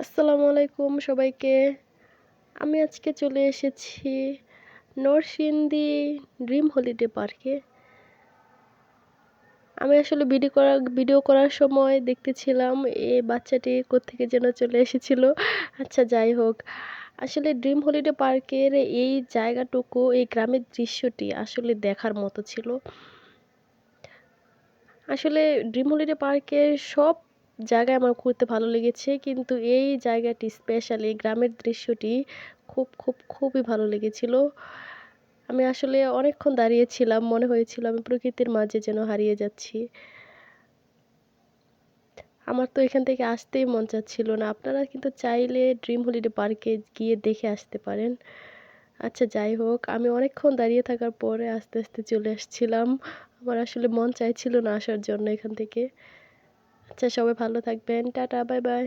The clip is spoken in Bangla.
আসসালামু আলাইকুম সবাইকে। আমি আজকে চলে এসেছি নরসিংদী ড্রিম হলিডে পার্কে। আমি আসলে ভিডিও করার সময় দেখতেছিলাম এই বাচ্চাটি কোত্থেকে যেন চলে এসেছিল। আচ্ছা যাই হোক। আসলে ড্রিম হলিডে পার্কের এই জায়গাটুকু, এই গ্রামের দৃশ্যটি আসলে দেখার মতো ছিল। আসলে ড্রিম হলিডে পার্কের সব জায়গায় আমার ঘুরতে ভালো লেগেছে, কিন্তু এই জায়গাটি স্পেশালি গ্রামের দৃশ্যটি খুবই ভালো লেগেছিল। আমি আসলে অনেকক্ষণ দাঁড়িয়েছিলাম, মনে হয়েছিল আমি প্রকৃতির মাঝে যেন হারিয়ে যাচ্ছি। আমার তো এখান থেকে আসতেই মন চাচ্ছিল না। আপনারা কিন্তু চাইলে ড্রিম হলিডে পার্কে গিয়ে দেখে আসতে পারেন। আচ্ছা যাই হোক, আমি অনেকক্ষণ দাঁড়িয়ে থাকার পরে আস্তে আস্তে চলে আসছিলাম। আমার আসলে মন চাইছিল না আসার জন্য এখান থেকে। আচ্ছা সবাই ভালো থাকবেন। Tata, bye bye.